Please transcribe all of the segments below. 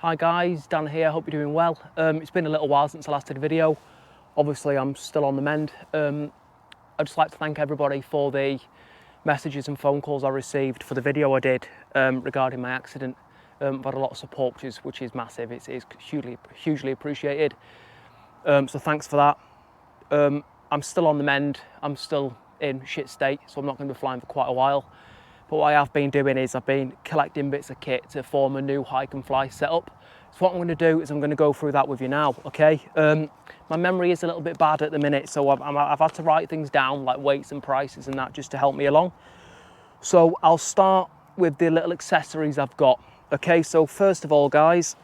Hi guys, Dan here, hope you're doing well. It's been a little while since I last did a video. Obviously I'm still on the mend. I'd just like to thank everybody for the messages and phone calls I received for the video I did regarding my accident. I've had a lot of support, which is massive. It's hugely appreciated. So thanks for that. I'm still on the mend. I'm still in shit state, so I'm not going to be flying for quite a while. But what I have been doing is I've been collecting bits of kit to form a new hike and fly setup. So what I'm going to do is I'm going to go through that with you now, okay? My memory is a little bit bad at the minute, so I've had to write things down, like weights and prices and that, just to help me along. So I'll start with the little accessories I've got. Okay, so first of all, guys,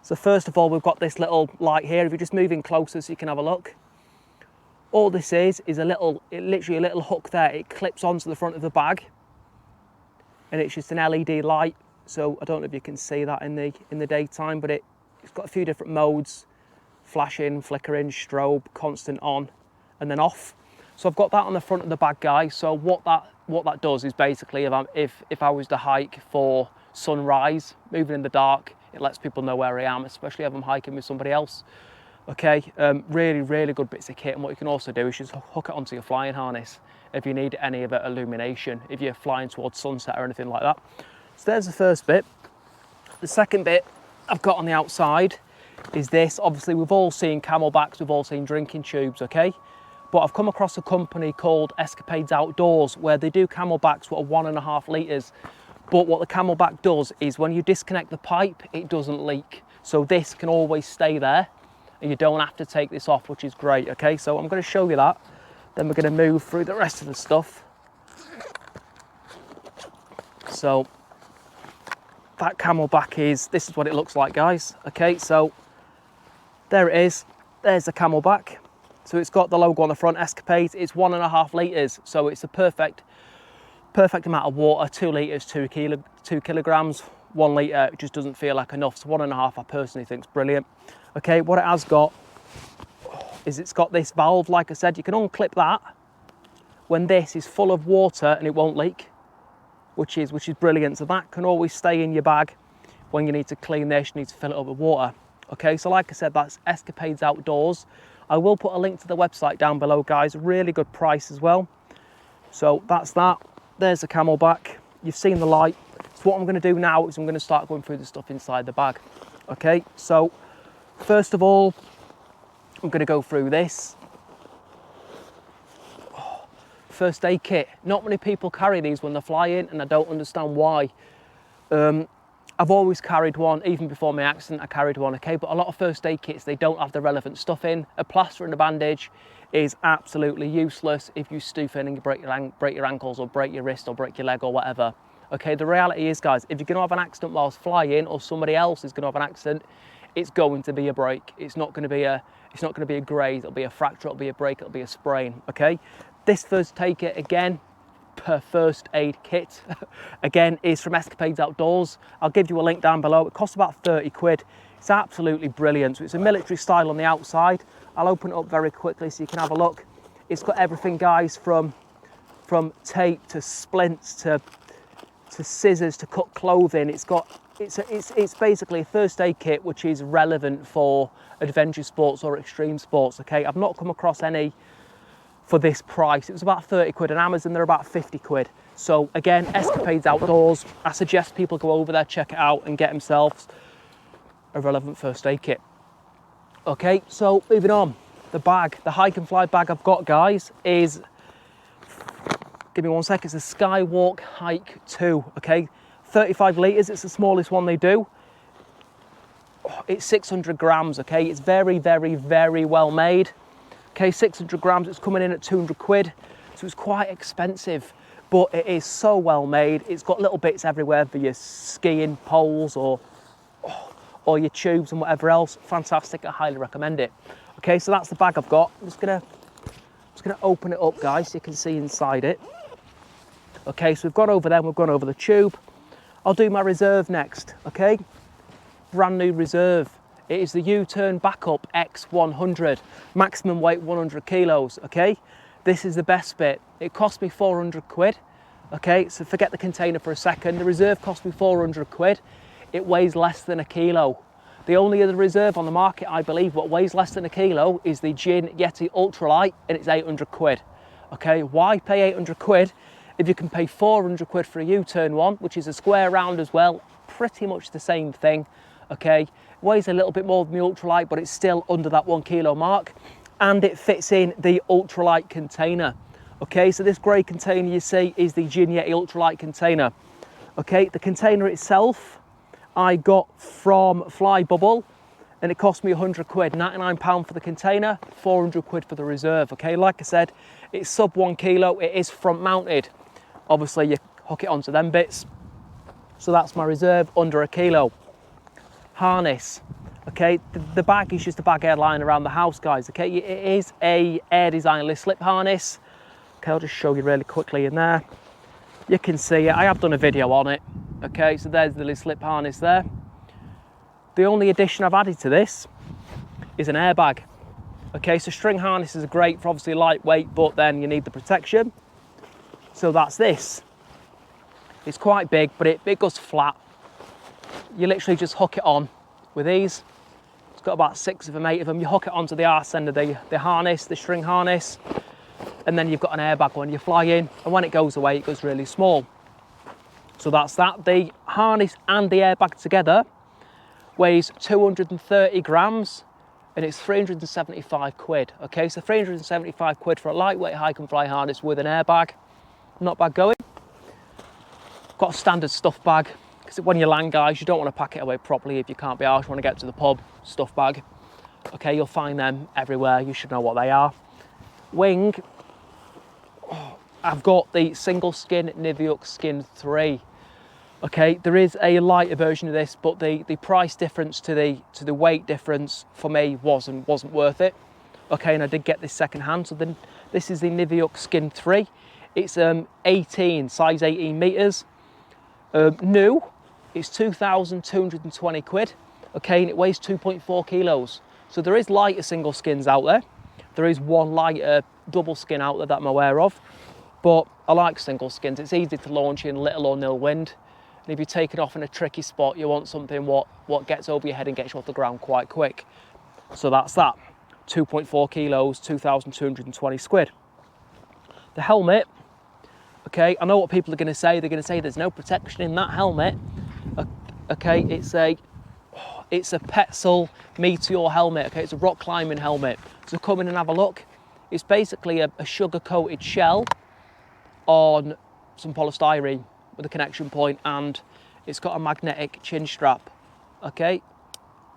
we've got this little light here. If you're just moving closer so you can have a look. All this is literally a little hook there. It clips onto the front of the bag, and it's just an LED light. So I don't know if you can see that in the daytime, but it's got a few different modes: flashing, flickering, strobe, constant on, and then off. So I've got that on the front of the bag, guys. So what that does is basically if I was to hike for sunrise, moving in the dark, it lets people know where I am, especially if I'm hiking with somebody else. Okay, really good bits of kit. And what you can also do is just hook it onto your flying harness if you need any of it illumination, if you're flying towards sunset or anything like that. So there's the first bit. The second bit I've got on the outside is this. Obviously we've all seen Camelbaks, we've all seen drinking tubes, okay? But I've come across a company called Escapades Outdoors where they do Camelbaks what are 1.5 litres. But what the Camelbak does is when you disconnect the pipe, it doesn't leak. So this can always stay there, and you don't have to take this off, which is great, okay? So I'm going to show you that. Then we're going to move through the rest of the stuff. So that Camelbak this is what it looks like, guys. Okay, so there it is. There's the Camelbak. So it's got the logo on the front, Escapades. It's 1.5 litres, so it's a perfect amount of water. 2 litres, 2 kilograms. 1 litre, it just doesn't feel like enough. So 1.5, I personally think is brilliant. Okay, what it has got is it's got this valve. Like I said, you can unclip that when this is full of water and it won't leak, which is brilliant. So that can always stay in your bag when you need to clean this, you need to fill it up with water. Okay, so like I said, that's Escapades Outdoors. I will put a link to the website down below, guys. Really good price as well. So that's that. There's the Camelbak. You've seen the light. So what I'm going to do now is I'm going to start going through the stuff inside the bag. Okay, so first of all, I'm going to go through this. First aid kit. Not many people carry these when they're flying, and I don't understand why. I've always carried one, even before my accident I carried one, okay? But a lot of first aid kits, they don't have the relevant stuff in. A plaster and a bandage is absolutely useless if you stoof in and you break your ankles or break your wrist or break your leg or whatever. Okay, the reality is, guys, if you're going to have an accident whilst flying, or somebody else is going to have an accident, it's going to be a break. It's not going to be a graze. It'll be a fracture. It'll be a break. It'll be a sprain. Okay, this first aid kit again, per first aid kit, again is from Escapades Outdoors. I'll give you a link down below. It costs about 30 quid. It's absolutely brilliant. So it's a military style on the outside. I'll open it up very quickly so you can have a look. It's got everything, guys, from tape to splints to scissors to cut clothing. It's basically a first aid kit which is relevant for adventure sports or extreme sports. Okay, I've not come across any for this price. It was about 30 quid on Amazon. They're about 50 quid. So again, Escapades Outdoors. I suggest people go over there, check it out, and get themselves a relevant first aid kit. Okay, so moving on. The bag, the hike and fly bag I've got, guys, is, give me 1 sec, it's a Skywalk Hike 2, okay? 35 litres, it's the smallest one they do. It's 600 grams, okay? It's very well made. Okay, 600 grams, it's coming in at 200 quid, so it's quite expensive, but it is so well made. It's got little bits everywhere for your skiing poles or your tubes and whatever else. Fantastic, I highly recommend it. Okay, so that's the bag I've got. I'm just gonna open it up, guys, so you can see inside it. Okay, so we've gone over them, we've gone over the tube. I'll do my reserve next, okay? Brand new reserve. It is the U-Turn Backup X100, maximum weight 100 kilos, okay? This is the best bit. It cost me 400 quid, okay? So forget the container for a second. The reserve cost me 400 quid. it weighs less than a kilo. The only other reserve on the market, I believe, what weighs less than a kilo is the Gin Yeti Ultralight, and it's 800 quid. Okay, why pay 800 quid if you can pay 400 quid for a U-turn one, which is a square round as well, pretty much the same thing. Okay, it weighs a little bit more than the Ultralight, but it's still under that 1 kilo mark, and it fits in the Ultralight container. Okay, so this grey container you see is the Gin Yeti Ultralight container. Okay, the container itself I got from Fly Bubble, and it cost me 100 quid, £99 for the container, 400 quid for the reserve. Okay, like I said, it's sub 1 kilo, it is front mounted. Obviously you hook it onto them bits. So that's my reserve, under a kilo. Harness. Okay, the bag is just a bag airline around the house, guys. Okay, it is a Air Design lift slip harness. Okay, I'll just show you really quickly in there. You can see it, I have done a video on it. Okay, so there's the lift slip harness there. The only addition I've added to this is an airbag. Okay, so string harnesses are great for obviously lightweight, but then you need the protection. So that's this. It's quite big, but it goes flat. You literally just hook it on with these. It's got about 6 of them, 8 of them. You hook it onto the arse end of the harness, the string harness, and then you've got an airbag when you fly in, and when it goes away, it goes really small. So that's that. The harness and the airbag together weighs 230 grams, and it's 375 quid. Okay, so 375 quid for a lightweight hike and fly harness with an airbag. Not bad going. Got a standard stuff bag, because when you land, guys, you don't want to pack it away properly if you can't be arsed. You want to get to the pub, stuff bag. Okay, you'll find them everywhere. You should know what they are. Wing. I've got the single skin Niviuk Skin 3. Okay, there is a lighter version of this, but the price difference to the weight difference for me wasn't worth it. Okay, and I did get this second hand. So then this is the Niviuk Skin 3. It's size 18 meters. New. It's 2,220 quid. Okay, and it weighs 2.4 kilos. So there is lighter single skins out there. There is one lighter double skin out there that I'm aware of. But I like single skins. It's easy to launch in little or nil wind. And if you take it off in a tricky spot, you want something what gets over your head and gets you off the ground quite quick. So that's that. 2.4 kilos, 2,220 quid. The helmet, okay, I know what people are going to say. They're going to say there's no protection in that helmet. Okay, it's a Petzl Meteor helmet. Okay, it's a rock climbing helmet. So come in and have a look. It's basically a sugar-coated shell on some polystyrene with a connection point, and it's got a magnetic chin strap. Okay,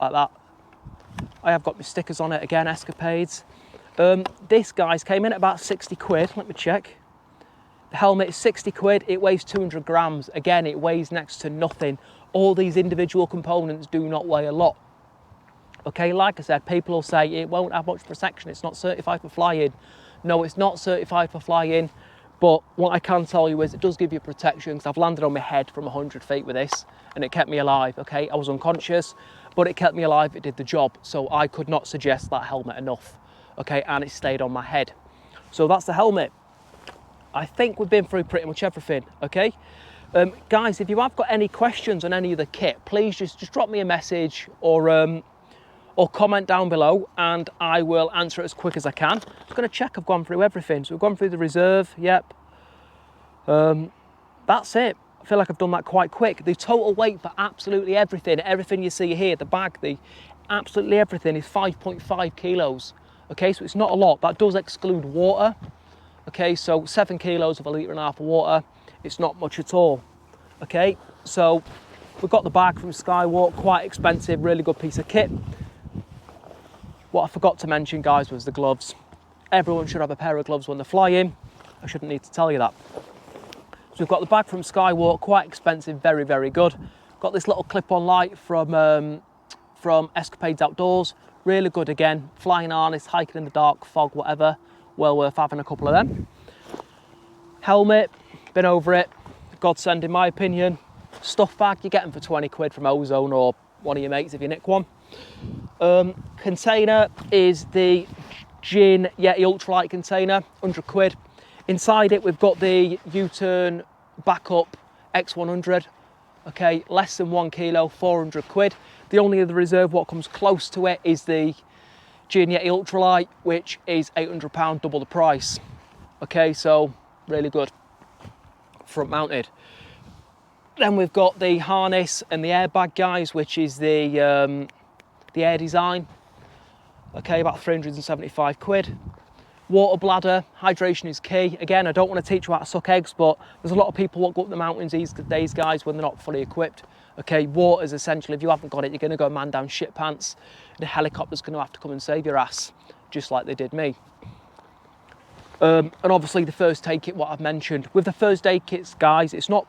like that. I have got my stickers on it again, Escapades. This, guys, came in at about 60 quid. Let me check. The helmet is 60 quid. It weighs 200 grams. Again, it weighs next to nothing. All these individual components do not weigh a lot. Okay, like I said, people will say it won't have much protection. It's not certified for flying. No, it's not certified for flying. But what I can tell you is it does give you protection, because I've landed on my head from 100 feet with this, and it kept me alive. Okay, I was unconscious, but it kept me alive. It did the job. So I could not suggest that helmet enough. Okay, and it stayed on my head. So that's the helmet. I think we've been through pretty much everything. Okay, guys, if you have got any questions on any of the kit, please just drop me a message or comment down below, and I will answer it as quick as I can. I'm going to check I've gone through everything. So we've gone through the reserve, yep. That's it. I feel like I've done that quite quick. The total weight for absolutely everything you see here, the bag, absolutely everything is 5.5 kilos. Okay, so it's not a lot. That does exclude water. Okay, so 7 kilos of 1.5 litres of water. It's not much at all. Okay, so we've got the bag from Skywalk, quite expensive, really good piece of kit. What I forgot to mention, guys, was the gloves. Everyone should have a pair of gloves when they're flying. I shouldn't need to tell you that. So we've got the bag from Skywalk, quite expensive, very, very good. Got this little clip-on light from Escapades Outdoors, really good again. Flying harness, hiking in the dark, fog, whatever. Well worth having a couple of them. Helmet, been over it. Godsend in my opinion. Stuff bag, you get them for 20 quid from Ozone or one of your mates if you nick one. Container is the Gin Yeti Ultralight container, 100 quid. Inside it we've got the U-turn backup X100, okay, less than 1 kilo, 400 quid. The only other reserve what comes close to it is the Yeti Ultralight, which is £800, double the price. Okay, so really good, front mounted. Then we've got the harness and the airbag, guys, which is the air design. Okay, about 375 quid. Water bladder, hydration is key. Again, I don't want to teach you how to suck eggs, but there's a lot of people that go up the mountains these days, guys, when they're not fully equipped. Okay, water is essential. If you haven't got it, you're going to go man down shit pants. The helicopter's going to have to come and save your ass, just like they did me. And obviously the first aid kit, what I've mentioned. With the first aid kits, guys, it's not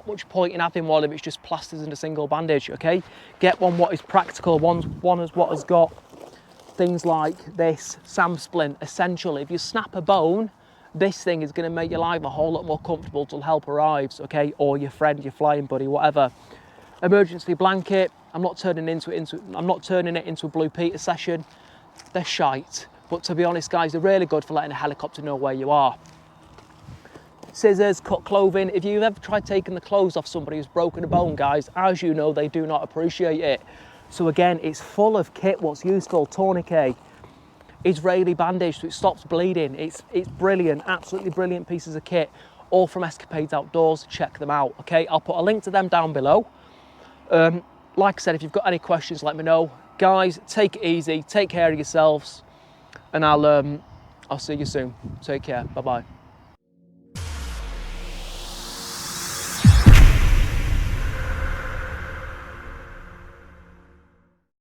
much point in having one if it's just plasters and a single bandage, okay? Get one what is practical, one is what has got things like this SAM splint, essential. If you snap a bone, this thing is going to make your life a whole lot more comfortable till help arrives, okay? Or your friend, your flying buddy, whatever. Emergency blanket. I'm not turning it into a Blue Peter session. They're shite, but to be honest, guys, they're really good for letting a helicopter know where you are. Scissors, cut clothing. If you've ever tried taking the clothes off somebody who's broken a bone, guys, as you know, they do not appreciate it. So again, it's full of kit. What's useful? Tourniquet, Israeli bandage, so it stops bleeding. It's brilliant, absolutely brilliant pieces of kit, all from Escapades Outdoors. Check them out, okay? I'll put a link to them down below. Like I said, if you've got any questions, let me know. Guys, take it easy, take care of yourselves, and I'll see you soon. Take care, bye-bye.